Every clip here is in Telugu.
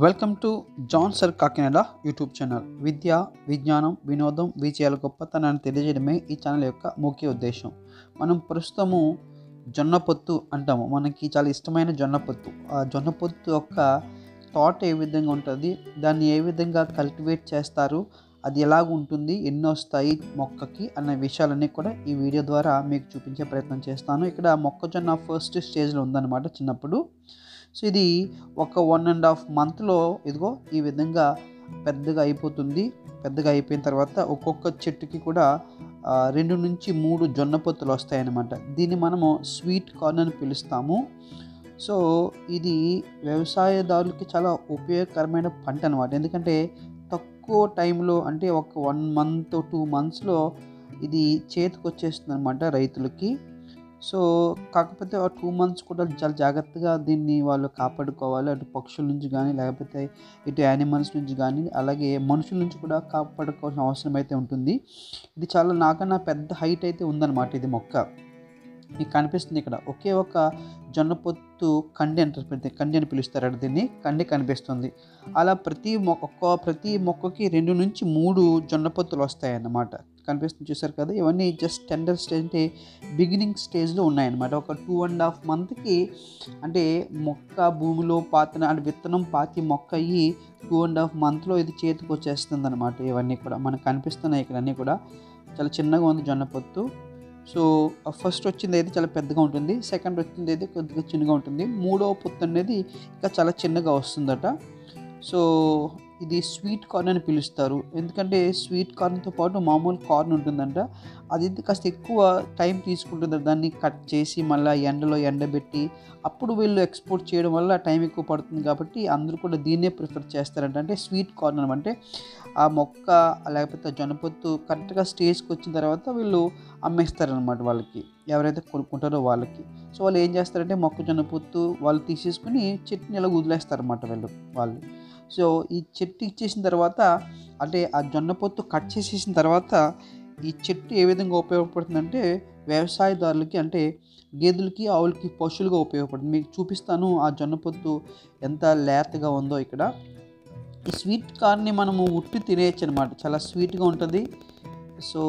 Welcome to John sir Kakinada YouTube channel. విద్య, విజ్ఞానం, వినోదం, విజయాల గొప్పతనాన్ని తెలియజేయడమే ఈ ఛానల్ యొక్క ముఖ్య ఉద్దేశం. మనం ప్రస్తుతము జొన్న పొత్తు అంటాము. మనకి చాలా ఇష్టమైన జొన్న పొత్తు. ఆ జొన్న పొత్తు యొక్క తోట ఏ విధంగా ఉంటుంది, దాన్ని ఏ విధంగా కల్టివేట్ చేస్తారు, అది ఎలాగ ఉంటుంది, ఎన్ని వస్తాయి మొక్కకి అన్న విషయాలన్నీ కూడా ఈ వీడియో ద్వారా మీకు చూపించే ప్రయత్నం చేస్తాను. ఇక్కడ మొక్కజొన్న ఫస్ట్ స్టేజ్లో ఉందన్నమాట చిన్నప్పుడు. సో ఇది ఒక 1.5 మంత్లో ఇదిగో ఈ విధంగా పెద్దగా అయిపోతుంది. పెద్దగా అయిపోయిన తర్వాత ఒక్కొక్క చెట్టుకి కూడా 2 నుంచి 3 జొన్న పొత్తులు వస్తాయన్నమాట. దీన్ని మనము స్వీట్ కార్న్ అని పిలుస్తాము. సో ఇది వ్యవసాయదారులకి చాలా ఉపయోగకరమైన పంట అనమాట. ఎందుకంటే తక్కువ టైంలో, అంటే ఒక 1 మంత్ 2 మంత్స్లో ఇది చేతికి వచ్చేస్తుంది అనమాట రైతులకి. సో కాకపోతే ఆ 2 మంత్స్ కూడా చాలా జాగ్రత్తగా దీన్ని వాళ్ళు కాపాడుకోవాలి. అటు పక్షుల నుంచి కానీ, లేకపోతే ఇటు యానిమల్స్ నుంచి కానీ, అలాగే మనుషుల నుంచి కూడా కాపాడుకోవాల్సిన అవసరం అయితే ఉంటుంది. ఇది చాలా నాకన్నా పెద్ద హైట్ అయితే ఉందన్నమాట. ఇది మొక్క మీకు కనిపిస్తుంది ఇక్కడ. ఒకే ఒక జొన్న పొత్తు కండి అంటారు, కండి అని పిలుస్తారు దీన్ని. కండి కనిపిస్తుంది. అలా ప్రతి మొక్కకి 2 నుంచి 3 జొన్న పొత్తులు వస్తాయన్నమాట. కనిపిస్తుంది, చూసారు కదా. ఇవన్నీ జస్ట్ టెండర్ స్టేజ్, అంటే బిగినింగ్ స్టేజ్లో ఉన్నాయన్నమాట. ఒక 2.5 మంత్కి, అంటే మొక్క భూమిలో అంటే విత్తనం పాతి మొక్క అయ్యి 2.5 మంత్లో ఇది చేతికి వచ్చేస్తుంది అనమాట. ఇవన్నీ కూడా మనకు కనిపిస్తున్నాయి ఇక్కడ అన్నీ కూడా. చాలా చిన్నగా ఉంది జొన్న పొత్తు. సో ఫస్ట్ వచ్చింది అయితే చాలా పెద్దగా ఉంటుంది, సెకండ్ వచ్చింది అయితే కొద్దిగా చిన్నగా ఉంటుంది, మూడవ పొత్తు అనేది ఇంకా చాలా చిన్నగా వస్తుందట. సో ఇది స్వీట్ కార్న్ అని పిలుస్తారు. ఎందుకంటే స్వీట్ కార్న్తో పాటు మామూలు కార్న్ ఉంటుందంట. అది కాస్త ఎక్కువ టైం తీసుకుంటుంది. దాన్ని కట్ చేసి మళ్ళీ ఎండలో ఎండబెట్టి అప్పుడు వీళ్ళు ఎక్స్పోర్ట్ చేయడం వల్ల టైం ఎక్కువ పడుతుంది. కాబట్టి అందరూ కూడా దీన్నే ప్రిఫర్ చేస్తారంట. అంటే స్వీట్ కార్న్ అనమాట. ఆ మొక్క లేకపోతే జొన్నపొత్తు కరెక్ట్గా స్టేజ్కి వచ్చిన తర్వాత వీళ్ళు అమ్మేస్తారనమాట వాళ్ళకి, ఎవరైతే కొనుక్కుంటారో వాళ్ళకి. సో వాళ్ళు ఏం చేస్తారంటే మొక్కజొన్న పొత్తు వాళ్ళు తీసేసుకుని చెట్టుని ఇలా వదిలేస్తారన్నమాట వాళ్ళు. సో ఈ చెట్టు ఇచ్చేసిన తర్వాత, అంటే ఆ జొన్న పొత్తు కట్ చేసేసిన తర్వాత ఈ చెట్టు ఏ విధంగా ఉపయోగపడుతుందంటే వ్యవసాయదారులకి, అంటే గేదెలకి, ఆవులకి, పశువులుగా ఉపయోగపడుతుంది. మీకు చూపిస్తాను ఆ జొన్న పొత్తు ఎంత లేతగా ఉందో ఇక్కడ. ఈ స్వీట్ కార్న్ని మనము ఉట్టి తినేయచ్చు అనమాట. చాలా స్వీట్గా ఉంటుంది. సో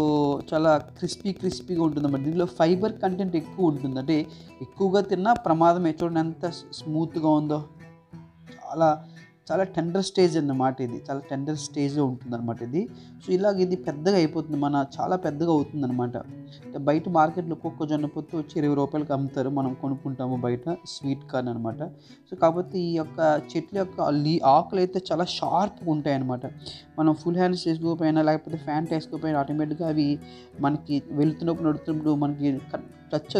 చాలా క్రిస్పీగా ఉంటుంది అన్నమాట. దీనిలో ఫైబర్ కంటెంట్ ఎక్కువ ఉంటుంది. అంటే ఎక్కువగా తిన్నా ప్రమాదమే. చూడండి ఎంత స్మూత్గా ఉందో. చాలా టెండర్ స్టేజ్ అన్నమాట. ఇది చాలా టెండర్ స్టేజ్లో ఉంటుందన్నమాట ఇది. సో ఇలాగ ఇది పెద్దగా అయిపోతుంది, చాలా పెద్దగా అవుతుందన్నమాట. అంటే బయట మార్కెట్లో ఒక్కొక్క జొన్న పొత్తు వచ్చి 20 రూపాయలకి అమ్ముతారు, మనం కొనుక్కుంటాము బయట. స్వీట్ కార్న్ అనమాట. సో కాకపోతే ఈ యొక్క చెట్ల యొక్క ఆకులు అయితే చాలా షార్ప్గా ఉంటాయి అన్నమాట. మనం ఫుల్ హ్యాండ్స్ వేసుకోకపోయినా, లేకపోతే ఫ్యాంట్ వేసుకోకపోయినా ఆటోమేటిక్గా అవి మనకి నడుతున్నప్పుడు మనకి టచ్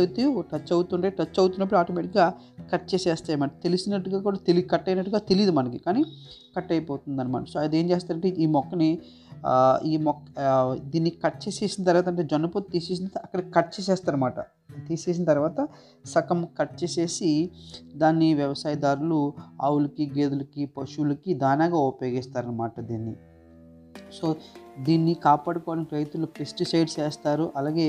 అవుతున్నప్పుడు ఆటోమేటిక్గా కట్ చేసేస్తాయి అన్నమాట. తెలిసినట్టుగా కూడా కట్ అయినట్టుగా తెలియదు మనకి, కానీ కట్ అయిపోతుంది అనమాట. సో అది ఏం చేస్తారంటే ఈ మొక్కని దీన్ని కట్ చేసేసిన తర్వాత, అంటే జొన్న పొత్తు తీసేసిన అక్కడ కట్ చేసేస్తారన్నమాట. తీసేసిన తర్వాత సగం కట్ చేసేసి దాన్ని వ్యవసాయదారులు ఆవులకి, గేదెలకి, పశువులకి దానాగా ఉపయోగిస్తారన్నమాట దీన్ని. సో దీన్ని కాపాడుకోవడానికి రైతులు పెస్టిసైడ్స్ వేస్తారు, అలాగే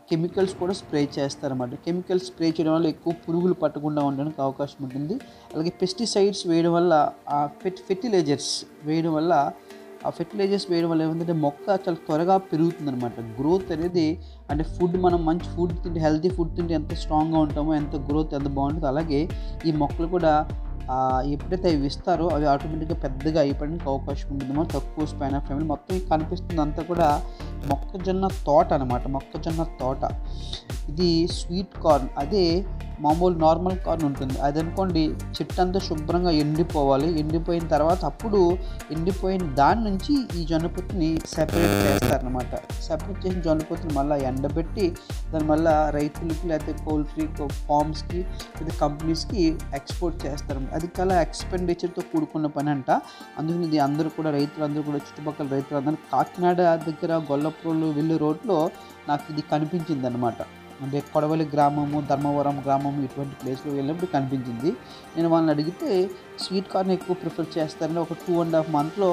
కెమికల్స్ కూడా స్ప్రే చేస్తారన్నమాట. కెమికల్స్ స్ప్రే చేయడం వల్ల ఎక్కువ పురుగులు పట్టకుండా ఉండడానికి అవకాశం ఉంటుంది. అలాగే పెస్టిసైడ్స్ వేయడం వల్ల, ఫెర్టిలైజర్స్ వేయడం వల్ల ఏమంటే మొక్క చాలా త్వరగా పెరుగుతుందన్నమాట. గ్రోత్ అనేది, అంటే మనం మంచి ఫుడ్ తింటే, హెల్తీ ఫుడ్ తింటే ఎంత స్ట్రాంగ్గా ఉంటామో, ఎంత గ్రోత్ ఎంత బాగుంటుందో, అలాగే ఈ మొక్కలు కూడా ఎప్పుడైతే అవి ఇస్తారో అవి ఆటోమేటిక్గా పెద్దగా అయిపోవడానికి అవకాశం ఉంటుంది. తక్కువ స్పాన్ ఆఫ్ టైం. మొత్తం కనిపిస్తుంది అంతా కూడా మొక్కజొన్న తోట అనమాట. మొక్కజొన్న తోట ఇది స్వీట్ కార్న్. అదే మామూలు నార్మల్ కార్న్ ఉంటుంది. అది అనుకోండి చెట్టు అంతా శుభ్రంగా ఎండిపోవాలి. ఎండిపోయిన తర్వాత ఎండిపోయిన దాని నుంచి ఈ జొన్న పొత్తుని సెపరేట్ చేస్తారనమాట. సెపరేట్ చేసిన జొన్న పొత్తుని మళ్ళీ ఎండబెట్టి దాని మళ్ళీ రైతులకి, లేకపోతే పౌల్ట్రీ ఫార్మ్స్కి, లేదా కంపెనీస్కి ఎక్స్పోర్ట్ చేస్తారు. అది చాలా ఎక్స్పెండిచర్తో కూడుకున్న పని అంట. అందుకని ఇది రైతులందరూ కూడా చుట్టుపక్కల రైతులందరూ కాకినాడ దగ్గర గొల్లప్రోలు వెళ్ళే రోడ్లో నాకు ఇది కనిపించింది అనమాట. అంటే కొడవలి గ్రామము, ధర్మవరం గ్రామము, ఇటువంటి ప్లేస్లో వెళ్ళినప్పుడు కనిపించింది. నేను వాళ్ళని అడిగితే స్వీట్ కార్న్ ఎక్కువ ప్రిఫర్ చేస్తారని. ఒక 2.5 మంత్లో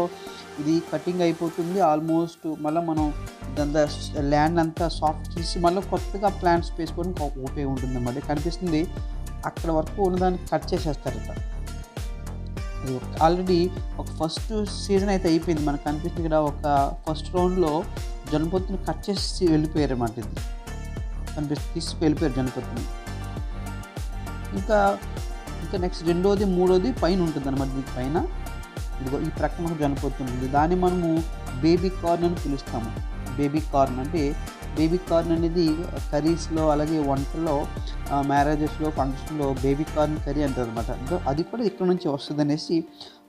ఇది కటింగ్ అయిపోతుంది ఆల్మోస్ట్. మళ్ళీ మనం ఇదంతా ల్యాండ్ అంతా సాఫ్ట్ చేసి మళ్ళీ కొత్తగా ప్లాంట్స్ వేసుకోవడానికి ఉపయోగం ఉంటుంది అన్నమాట. కనిపిస్తుంది అక్కడ వరకు ఉన్నదాన్ని కట్ చేసేస్తారట. ఆల్రెడీ ఒక ఫస్ట్ సీజన్ అయితే అయిపోయింది. మనకు కనిపిస్తుంది ఇక్కడ ఒక ఫస్ట్ రౌండ్‌లో జొన్నపొత్తుని కట్ చేసి వెళ్ళిపోయారన్నమాట ఇది. తీసుకు వెళ్ళిపోయారు జొన్నపొత్తుని. ఇంకా ఇంకా నెక్స్ట్ రెండోది, మూడోది పైన ఉంటుందన్నమాట. దీని పైన ఇదిగో ఈ ప్రక్కన ఒక జొన్నపొత్తు ఉంటుంది. దాన్ని మనము బేబీ కార్న్ అని పిలుస్తాము. బేబీ కార్న్ అంటే బేబీ కార్న్ అనేది కర్రీస్‌లో అలాగే వంటల్లో మ్యారేజెస్‌లో, ఫంక్షన్‌లో బేబీ కార్న్ కర్రీ అంటారనమాట. అది కూడా ఇక్కడ నుంచి వస్తదనేసి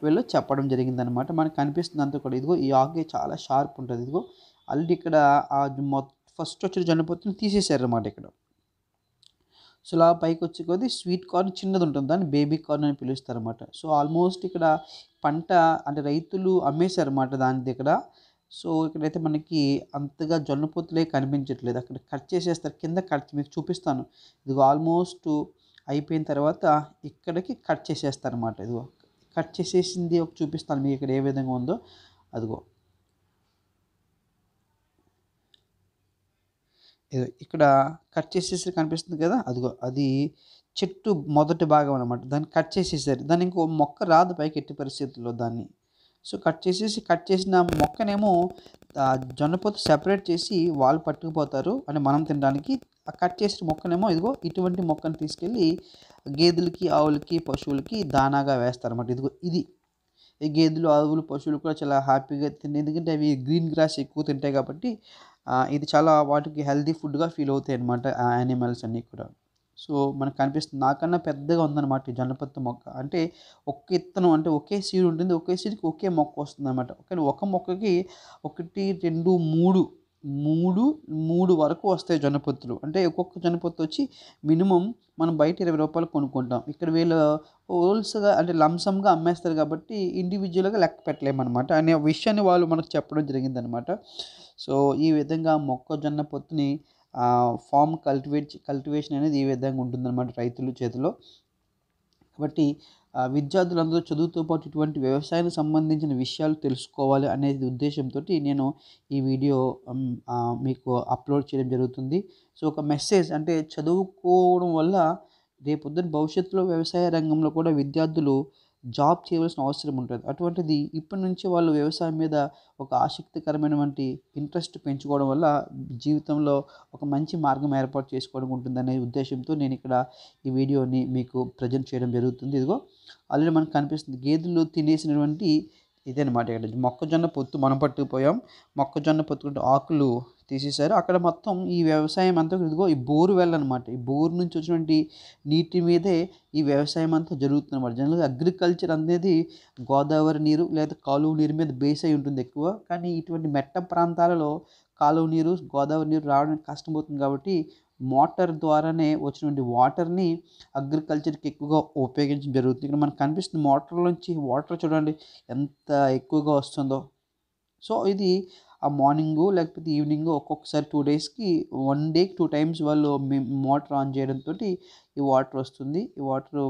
వీళ్ళు చెప్పడం జరిగిందనమాట. మనకు కనిపిస్తుంది అంతా కూడా. ఇదిగో ఈ ఆకు చాలా షార్ప్ ఉంటుంది. ఇదిగో ఆల్రెడీ ఇక్కడ ఫస్ట్ వచ్చిన జొన్నపొత్తుని తీసేసారనమాట ఇక్కడ. సో, ఇలా పైకొచ్చే కొద్దీ స్వీట్ కార్న్ చిన్నది ఉంటుంది. దాన్ని బేబీ కార్న్ అని పిలుస్తారనమాట. సో, ఆల్మోస్ట్ ఇక్కడ పంట అంటే రైతులు అమ్మేశారన్నమాట దాని దగ్గర. సో, ఇక్కడైతే మనకి అంతగా జొన్న పొత్తులే కనిపించట్లేదు. అక్కడ కట్ చేసేస్తారు. కింద మీకు చూపిస్తాను. ఇదిగో ఆల్మోస్ట్ అయిపోయిన తర్వాత ఇక్కడికి కట్ చేసేస్తారన్నమాట. ఇదిగో కట్ చేసేసింది చూపిస్తాను మీకు ఇక్కడ ఏ విధంగా ఉందో. అదిగో ఇక్కడ కట్ చేసేసి కనిపిస్తుంది కదా, అదిగో అది చెట్టు మొదటి భాగం అనమాట. దాన్ని కట్ చేసేసారు. దాన్ని ఇంకో మొక్క రాదు పైకి ఎట్టి పరిస్థితుల్లో దాన్ని. సో కట్ చేసిన మొక్కనేమో జొన్నపొత్తు సెపరేట్ చేసి వాళ్ళు పట్టుకుపోతారు అంటే మనం తినడానికి. ఆ కట్ చేసిన మొక్కనేమో ఇదిగో ఇటువంటి మొక్కను తీసుకెళ్ళి గేదెలకి, ఆవులకి, పశువులకి దానాగా వేస్తారన్నమాట. ఇదిగో ఇది ఈ గేదెలు, ఆవులు, పశువులు కూడా చాలా హ్యాపీగా తింటాయి. ఎందుకంటే అవి గ్రీన్ గ్రాస్ ఎక్కువ తింటాయి కాబట్టి ఇది చాలా వాటికి హెల్తీ ఫుడ్గా ఫీల్ అవుతాయి అన్నమాట ఆ యానిమల్స్ అన్నీ కూడా. సో మనకు కనిపిస్తుంది నాకన్నా పెద్దగా ఉందన్నమాట ఈ జొన్నపొత్తు మొక్క. అంటే ఒక్క ఇత్తనం అంటే ఒకే సీడ్ ఉంటుంది. ఒకే సీడ్కి ఒకే మొక్క వస్తుందన్నమాట. కానీ ఒక మొక్కకి 1, 2, 3 వరకు వస్తాయి జొన్నపొత్తులు. అంటే ఒక్కొక్క జొన్నపొత్తు వచ్చి మినిమం మనం బయట ₹20 కొనుక్కుంటాం. ఇక్కడ వీళ్ళు హోల్స్‌గా అంటే లంసమ్‌గా అమ్మేస్తారు కాబట్టి ఇండివిడ్యువల్‌గా లెక్క పెట్టలేమన్నమాట అనే విషయాన్ని వాళ్ళు మనకు చెప్పడం జరిగిందనమాట. సో ఈ విధంగా మొక్కజొన్న పొత్తుని ఫార్మ్ కల్టివేషన్ అనేది ఈ విధంగా ఉంటుందన్నమాట రైతుల చేతిలో. కాబట్టి విద్యార్థులందరూ చదువుతో పాటు ఇటువంటి వ్యవసాయానికి సంబంధించిన విషయాలు తెలుసుకోవాలి అనేది ఉద్దేశంతోటి నేను ఈ వీడియో మీకు అప్లోడ్ చేయడం జరుగుతుంది. సో ఒక మెసేజ్ అంటే చదువుకోవడం వల్ల రేపొద్దున భవిష్యత్తులో వ్యవసాయ రంగంలో కూడా విద్యార్థులు జాబ్ చేయవలసిన అవసరం ఉంటుంది. అటువంటిది ఇప్పటి నుంచి వాళ్ళు వ్యవసాయం మీద ఒక ఆసక్తికరమైనటువంటి ఇంట్రెస్ట్ పెంచుకోవడం వల్ల జీవితంలో ఒక మంచి మార్గం ఏర్పాటు చేసుకోవడం ఉంటుందనే ఉద్దేశంతో నేను ఇక్కడ ఈ వీడియోని మీకు ప్రజెంట్ చేయడం జరుగుతుంది. ఇదిగో ఆల్రెడీ మనకు కనిపిస్తుంది గేదెలు తినేసినటువంటి ఇదనమాట. ఇక్కడ మొక్కజొన్న పొత్తు మనం పట్టుకుపోయాం. మొక్కజొన్న పొత్తుకుంటూ ఆకులు తీసేశారు. అక్కడ మొత్తం ఈ వ్యవసాయం అంతా ఇదిగో ఈ బోరు వెల్ అనమాట. ఈ బోరు నుంచి వచ్చినటువంటి నీటి మీదే ఈ వ్యవసాయం అంతా జరుగుతుందన్నమాట. జనరల్‌గా అగ్రికల్చర్ అనేది గోదావరి నీరు లేదా కాలువ నీరు మీద బేస్ అయి ఉంటుంది ఎక్కువ. కానీ ఇటువంటి మెట్ట ప్రాంతాలలో కాలువ నీరు, గోదావరి నీరు రావడానికి కష్టమవుతుంది కాబట్టి మోటార్ ద్వారానే వచ్చినటువంటి వాటర్‌ని అగ్రికల్చర్‌కి ఎక్కువగా ఉపయోగించడం జరుగుతుంది. ఇక్కడ మనకు కనిపిస్తుంది మోటార్‌లోంచి వాటర్ చూడండి ఎంత ఎక్కువగా వస్తుందో. సో ఇది మార్నింగు లేకపోతే ఈవినింగు ఒక్కొక్కసారి 2 డేస్‌కి 1 డేకి 2 టైమ్స్ వాళ్ళు మోటార్ ఆన్ చేయడంతోటి ఈ వాటర్ వస్తుంది. ఈ వాటరు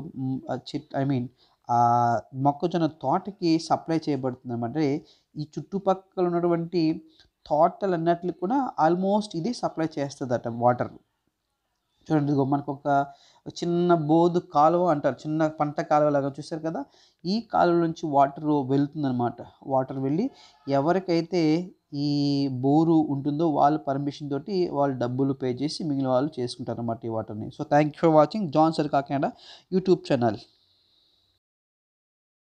మొక్కజొన్న తోటకి సప్లై చేయబడుతుందన్నమాట. ఈ చుట్టుపక్కల ఉన్నటువంటి తోటలన్నిటికి కూడా ఆల్మోస్ట్ ఇది సప్లై చేస్తదట వాటర్. చూడండి ఇదిగో మనకొక చిన్న బోదు కాలువ అంటారు. చిన్న పంట కాలువలాగా చూసారు కదా! ఈ కాలువ నుంచి వాటరు వెళ్తుందనమాట. వాటర్ వెళ్ళి ఎవరికైతే ఈ బోరు ఉంటుందో వాళ్ళ పర్మిషన్ తోటి వాళ్ళు డబ్బులు పే చేసి మిగిలిన వాళ్ళు చేసుకుంటారనమాట ఈ వాటర్‌ని. So thank you for watching John sir Kakinada YouTube channel.